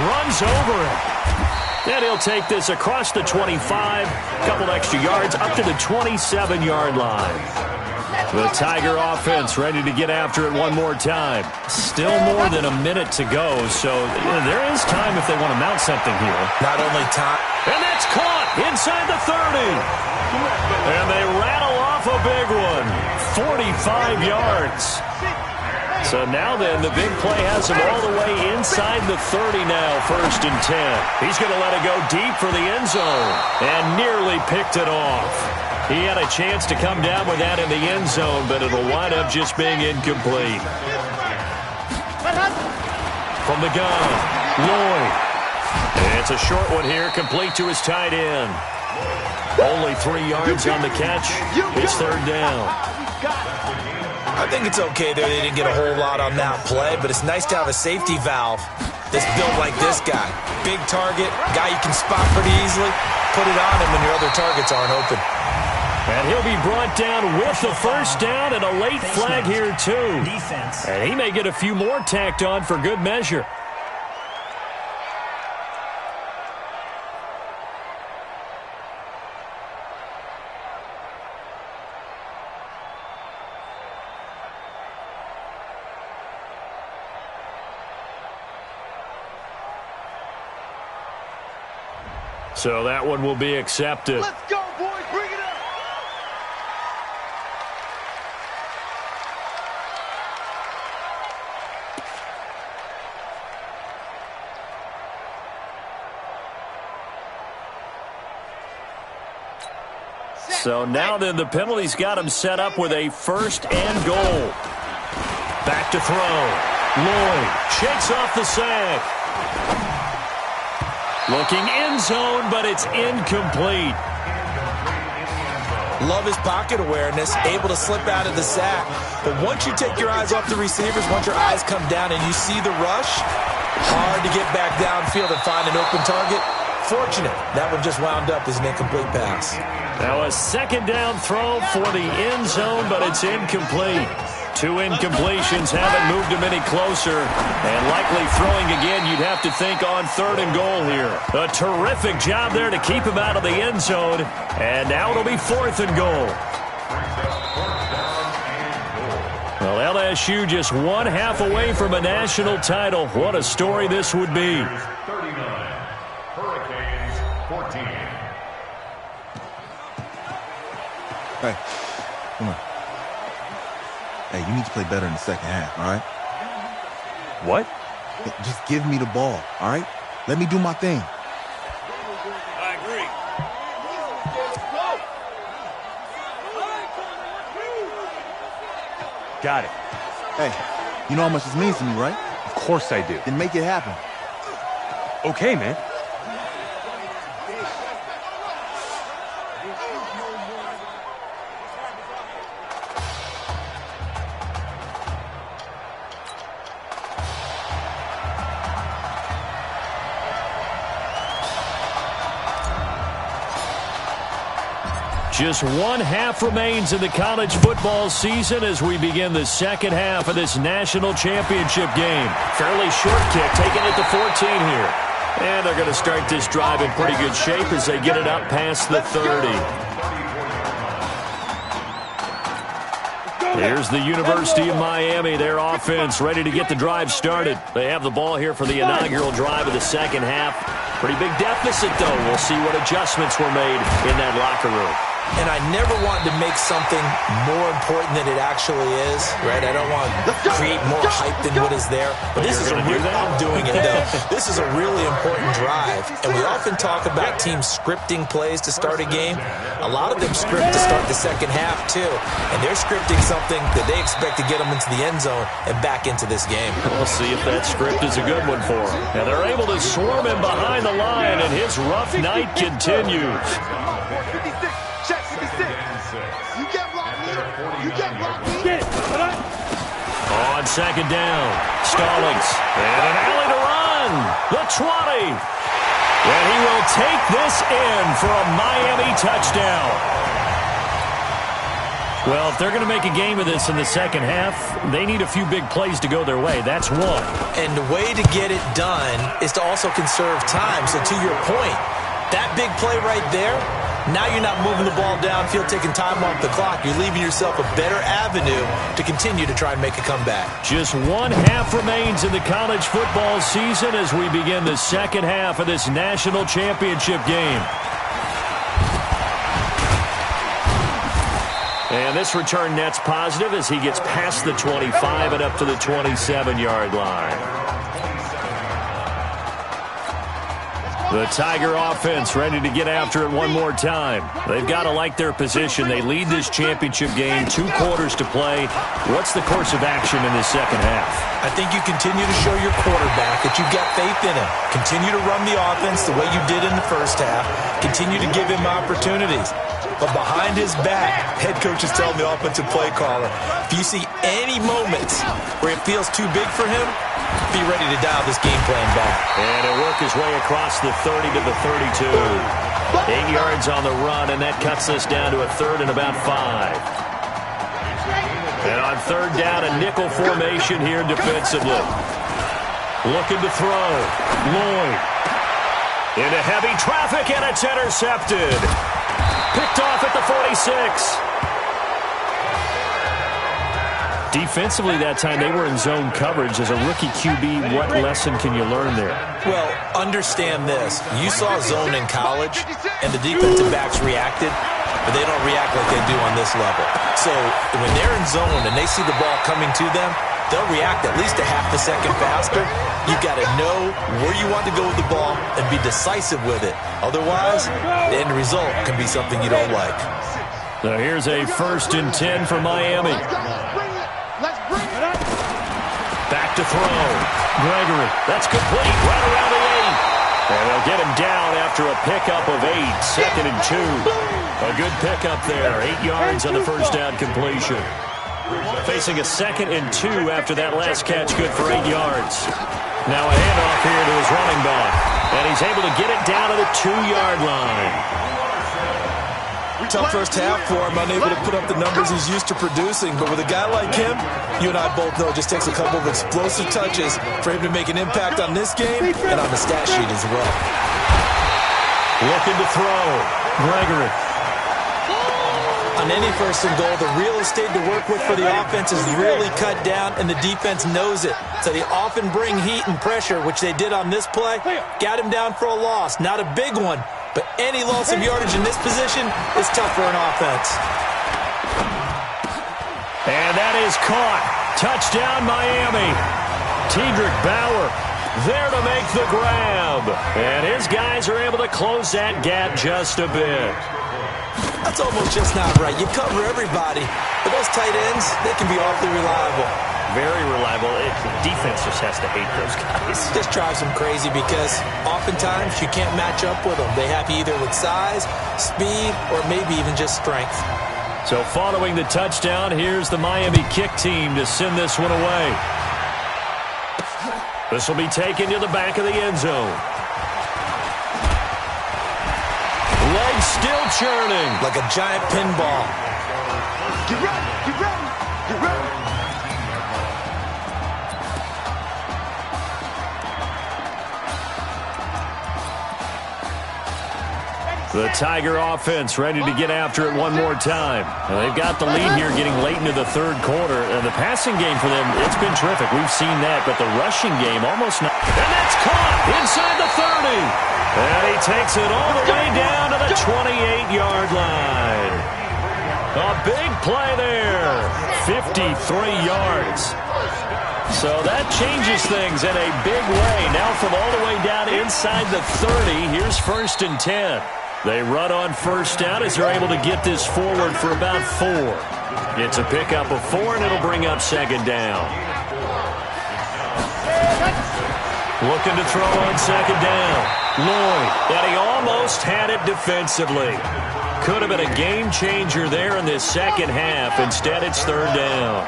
Runs over it. And he'll take this across the 25. Couple extra yards up to the 27-yard line. The Tiger offense ready to get after it one more time. Still more than a minute to go, so there is time if they want to mount something here.
Not only time.
And that's caught inside the 30. And they rattle off a big one. 45 yards. So now then, the big play has him all the way inside the 30 now, 1st and 10. He's going to let it go deep for the end zone. And nearly picked it off. He had a chance to come down with that in the end zone, but it'll wind up just being incomplete. From the gun, Lloyd. And it's a short one here, complete to his tight end. Only 3 yards on the catch. It's 3rd down.
I think it's okay there. They didn't get a whole lot on that play, but it's nice to have a safety valve that's built like this guy. Big target, guy you can spot pretty easily. Put it on him when your other targets aren't open.
And he'll be brought down with the first down and a late flag here, too. Defense. And he may get a few more tacked on for good measure. So that one will be accepted.
Let's go, boys. Bring it up.
So now then, the penalty's got him set up with a 1st and goal. Back to throw. Lloyd shakes off the sack. Looking end zone, but it's incomplete.
Love his pocket awareness, able to slip out of the sack. But once you take your eyes off the receivers, once your eyes come down and you see the rush, hard to get back downfield and find an open target. Fortunate, that one just wound up as an incomplete pass.
Now a 2nd down throw for the end zone, but it's incomplete. 2 incompletions haven't moved him any closer. And likely throwing again, you'd have to think on 3rd and goal here. A terrific job there to keep him out of the end zone. And now it'll be 4th and goal. Well, LSU just 1/2 away from a national title. What a story this would be.
Hey, come on. Hey, you need to play better in the second half, all right?
What?
Just give me the ball, all right? Let me do my thing.
I agree.
Got it.
Hey, you know how much this means to me, right?
Of course I do.
Then make it happen.
Okay, man.
Just 1/2 remains in the college football season as we begin the second half of this national championship game. Fairly short kick, taking it to 14 here. And they're going to start this drive in pretty good shape as they get it up past the 30. Here's the University of Miami, their offense ready to get the drive started. They have the ball here for the inaugural drive of the second half. Pretty big deficit, though. We'll see what adjustments were made in that locker room.
And I never want to make something more important than it actually is, right? I don't want to create more hype than what is there. But this is a real, I'm doing it, though. This is a really important drive. And we often talk about teams scripting plays to start a game. A lot of them script to start the second half, too. And they're scripting something that they expect to get them into the end zone and back into this game.
We'll see if that script is a good one for them. And they're able to swarm him behind the line, and his rough night continues. On second down, Stallings, and an alley to run, the 20. And he will take this in for a Miami touchdown. Well, if they're going to make a game of this in the second half, they need a few big plays to go their way. That's one.
And the way to get it done is to also conserve time. So to your point, that big play right there, now you're not moving the ball downfield, taking time off the clock. You're leaving yourself a better avenue to continue to try and make a comeback.
Just 1/2 remains in the college football season as we begin the second half of this national championship game. And this return net's positive as he gets past the 25 and up to the 27-yard line. The Tiger offense ready to get after it one more time. They've got to like their position. They lead this championship game, 2 quarters to play. What's the course of action in the second half?
I think you continue to show your quarterback that you've got faith in him. Continue to run the offense the way you did in the first half. Continue to give him opportunities. But behind his back, head coach is telling the offensive play caller, if you see any moments where it feels too big for him, be ready to dial this game plan back.
And he'll work his way across the 30 to the 32. 8 yards on the run, and that cuts us down to a 3rd and about 5. And on 3rd down, a nickel formation here defensively. Looking to throw. Lloyd. Into heavy traffic, and it's intercepted. Picked off at the 46. Defensively that time, they were in zone coverage. As a rookie QB, what lesson can you learn there?
Well, understand this. You saw zone in college, and the defensive backs reacted, but they don't react like they do on this level. So when they're in zone and they see the ball coming to them, they'll react at least a half a second faster. You've got to know where you want to go with the ball and be decisive with it. Otherwise, the end result can be something you don't like.
So here's a 1st and 10 for Miami. Back to throw. Gregory. That's complete. Right around the 8. And they'll get him down after a pickup of 8. 2nd and 2. A good pickup there. 8 yards on the first down completion. Facing a 2nd and 2 after that last catch. Good for 8 yards. Now a handoff here to his running back. And he's able to get it down to the 2-yard line.
Tough first half for him, unable to put up the numbers he's used to producing. But with a guy like him, you and I both know it just takes a couple of explosive touches for him to make an impact on this game and on the stat sheet as well.
Looking to throw. Gregory.
On any first and goal, the real estate to work with for the offense is really cut down, and the defense knows it. So they often bring heat and pressure, which they did on this play. Got him down for a loss. Not a big one, but any loss of yardage in this position is tough for an offense.
And that is caught. Touchdown, Miami. Tedrick Bauer there to make the grab. And his guys are able to close that gap just a bit.
That's almost just not right. You cover everybody, but those tight ends, they can be awfully reliable.
Very reliable. Defense just has to hate those guys.
Just drives them crazy because oftentimes you can't match up with them. They have you either with size, speed, or maybe even just strength.
So following the touchdown, here's the Miami kick team to send this one away. This will be taken to the back of the end zone. Legs still churning.
Like a giant pinball.
Get ready, get ready, get ready.
The Tiger offense ready to get after it one more time. And they've got the lead here getting late into the third quarter. And the passing game for them, it's been terrific. We've seen that, but the rushing game almost not. And that's caught inside the 30. And he takes it all the way down to the 28-yard line. A big play there. 53 yards. So that changes things in a big way. Now from all the way down inside the 30, here's 1st and 10. They run on first down as they're able to get this forward for about 4. It's a pickup of 4, and it'll bring up 2nd down. Looking to throw on 2nd down. Lloyd, and he almost had it defensively. Could have been a game changer there in this second half. Instead, it's 3rd down.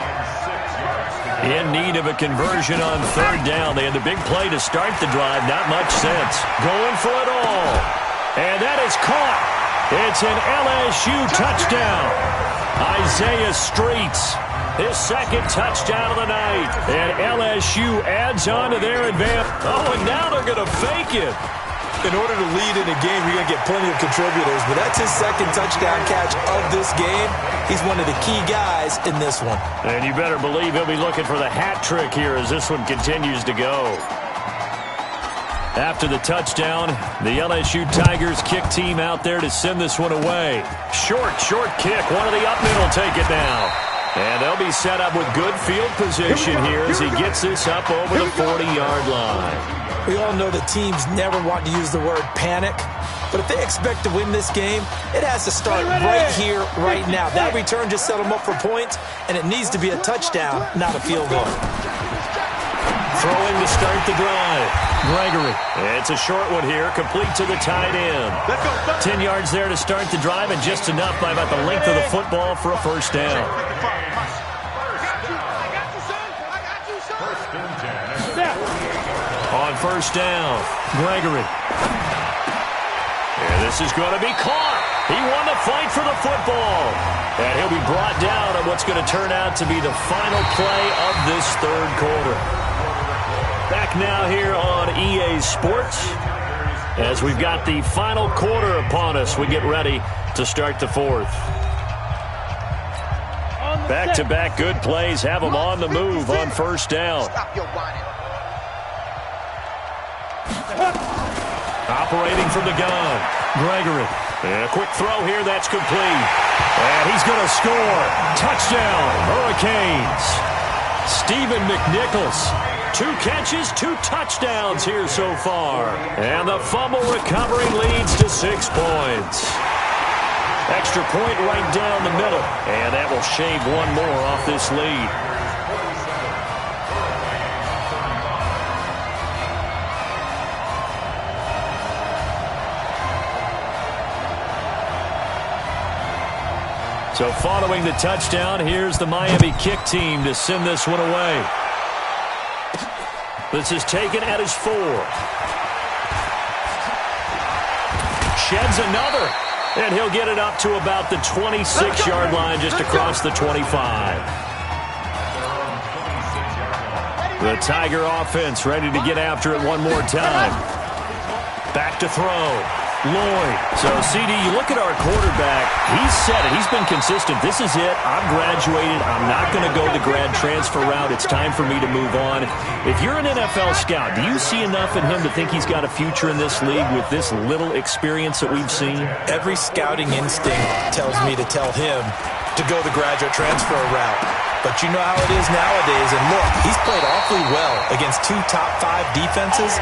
In need of a conversion on 3rd down. They had the big play to start the drive. Not much sense. Going for it all. And that is caught. It's an LSU touchdown. Isaiah Streets, his 2nd touchdown of the night. And LSU adds on to their advance. Oh, and now they're going to fake it.
In order to lead in a game, you're going to get plenty of contributors, but that's his 2nd touchdown catch of this game. He's one of the key guys in this one.
And you better believe he'll be looking for the hat trick here as this one continues to go. After the touchdown, the LSU Tigers kick team out there to send this one away. Short kick. One of the up men will take it now. And they'll be set up with good field position here as he gets this up over the 40-yard line.
We all know that teams never want to use the word panic, but if they expect to win this game, it has to start right here, right now. That return just set them up for points, and it needs to be a touchdown, not a field goal.
Throwing to start the drive. Gregory. It's a short one here, complete to the tight end. 10 yards there to start the drive, and just enough by about the length of the football for a 1st down. On 1st down, Gregory. And this is going to be caught. He won the fight for the football. And he'll be brought down on what's going to turn out to be the final play of this 3rd quarter. Back now here on EA Sports as we've got the final quarter upon us. We get ready to start the 4th. Back-to-back good plays have them on the move on 1st down. Operating from the gun, Gregory. And a quick throw here, that's complete. And he's going to score. Touchdown, Hurricanes. Stephen McNichols. 2 catches, 2 touchdowns here so far. And the fumble recovery leads to 6 points. Extra point right down the middle. And that will shave one more off this lead. So following the touchdown, here's the Miami kick team to send this one away. This is taken at his 4. Sheds another. And he'll get it up to about the 26-yard line, just across the 25. The Tiger offense ready to get after it one more time. Back to throw. Lloyd. So, CD, you look at our quarterback. He's said it. He's been consistent. This is it. I've graduated. I'm not going to go the grad transfer route. It's time for me to move on. If you're an NFL scout, do you see enough in him to think he's got a future in this league with this little experience that we've seen?
Every scouting instinct tells me to tell him to go the graduate transfer route. But you know how it is nowadays. And look, he's played awfully well against 2 top-5 defenses.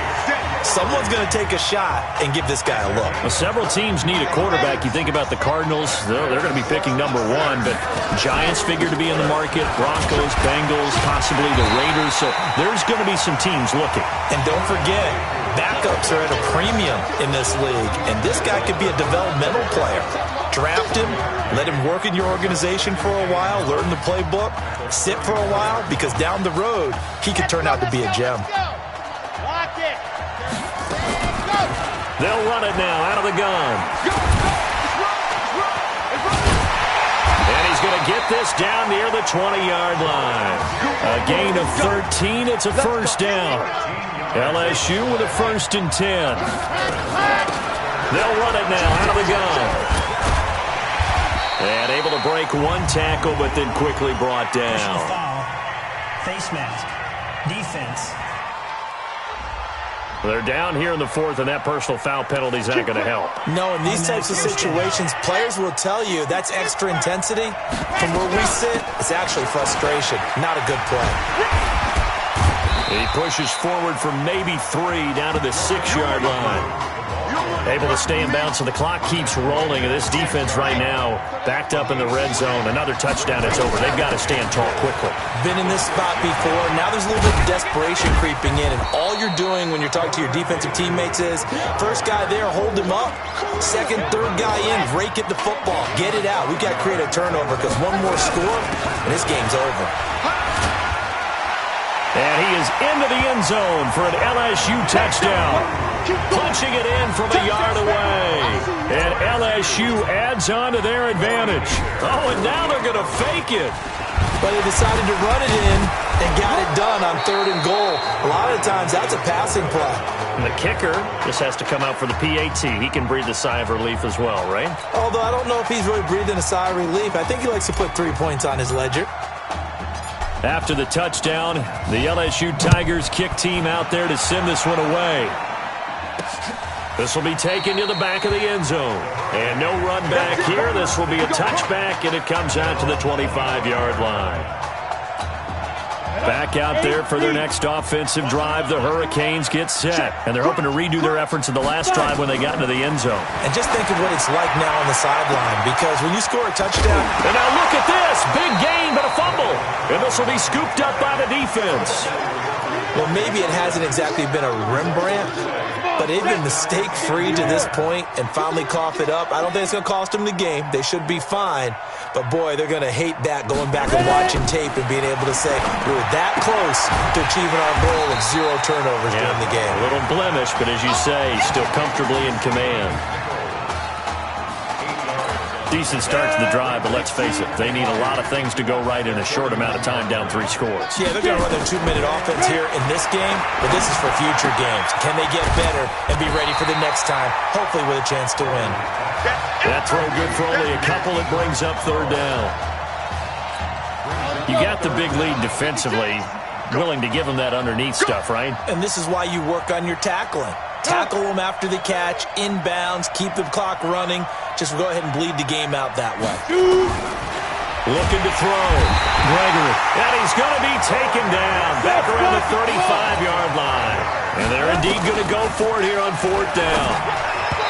Someone's going to take a shot and give this guy a look.
Well, several teams need a quarterback. You think about the Cardinals, they're going to be picking number 1, but Giants figure to be in the market, Broncos, Bengals, possibly the Raiders. So there's going to be some teams looking.
And don't forget, backups are at a premium in this league, and this guy could be a developmental player. Draft him, let him work in your organization for a while, learn the playbook, sit for a while, because down the road, he could turn out to be a gem.
They'll run it now out of the gun. And he's going to get this down near the 20-yard line. A gain of 13. It's a first down. LSU with a 1st and 10. They'll run it now out of the gun. And able to break one tackle, but then quickly brought down.
Face mask. Defense.
They're down here in the 4th, and that personal foul penalty is not going to help.
No, in these types of situations, players will tell you that's extra intensity. From where we sit, it's actually frustration. Not a good play.
He pushes forward for maybe 3 down to the 6-yard line. Able to stay in bounds, so the clock keeps rolling. And this defense right now backed up in the red zone. Another touchdown, it's over. They've got to stand tall quickly.
Been in this spot before. Now there's a little bit of desperation creeping in. And all you're doing when you're talking to your defensive teammates is, first guy there, hold him up. Second, third guy in, rake at the football. Get it out. We've got to create a turnover because one more score, and this game's over.
And he is into the end zone for an LSU touchdown. Punching it in from a yard away. And LSU adds on to their advantage. Oh, and now they're going to fake it.
But they decided to run it in and got it done on 3rd and goal. A lot of times, that's a passing play.
And the kicker just has to come out for the PAT. He can breathe a sigh of relief as well, right?
Although I don't know if he's really breathing a sigh of relief. I think he likes to put 3 points on his ledger.
After the touchdown, the LSU Tigers kick team out there to send this one away. This will be taken to the back of the end zone. And no run back here. This will be a touchback, and it comes out to the 25-yard line. Back out there for their next offensive drive. The Hurricanes get set. And they're hoping to redo their efforts in the last drive when they got into the end zone.
And just think of what it's like now on the sideline, because when you score a touchdown...
And now look at this. Big gain, but a fumble. And this will be scooped up by the defense.
Well, maybe it hasn't exactly been a Rembrandt, but they've been mistake-free to this point and finally cough it up. I don't think it's going to cost them the game. They should be fine. But, boy, they're going to hate that, going back and watching tape and being able to say, we were that close to achieving our goal of 0 turnovers during the game.
A little blemish, but as you say, still comfortably in command. Decent start to the drive, but let's face it, they need a lot of things to go right in a short amount of time down 3 scores.
Yeah, they're going to run their 2-minute offense here in this game, but this is for future games. Can they get better and be ready for the next time, hopefully with a chance to win?
That throw good for only a couple. It brings up 3rd down. You got the big lead defensively, willing to give them that underneath stuff, right?
And this is why you work on your tackling. Tackle them after the catch, inbounds, keep the clock running. Just go ahead and bleed the game out that way.
Looking to throw. Gregory. And he's going to be taken down back around the 35-yard line. And they're indeed going to go for it here on 4th down.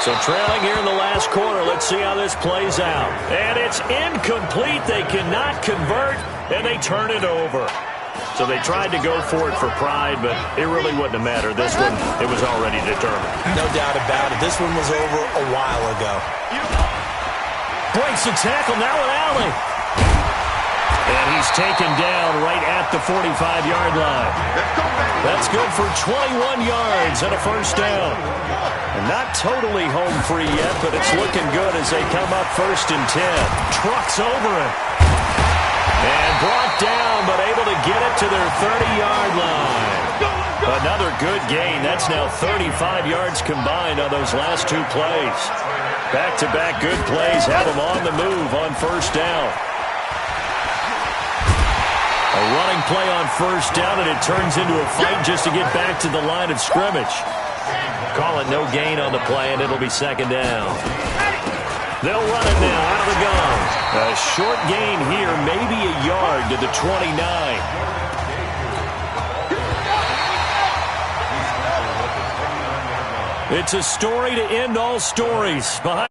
So trailing here in the last quarter. Let's see how this plays out. And it's incomplete. They cannot convert, and they turn it over. So they tried to go for it for pride, but it really wouldn't have mattered. This one, it was already determined.
No doubt about it. This one was over a while ago.
Breaks the tackle now with Allen. And he's taken down right at the 45-yard line. That's good for 21 yards and a first down. And not totally home free yet, but it's looking good as they come up 1st and 10. Trucks over it. And brought down, but able to get it to their 30-yard line. Another good gain. That's now 35 yards combined on those last 2 plays. Back-to-back good plays have them on the move on 1st down. A running play on 1st down, and it turns into a fight just to get back to the line of scrimmage. Call it no gain on the play, and it'll be 2nd down. They'll run it now out of the gun. A short gain here, maybe a yard to the 29. It's a story to end all stories. Behind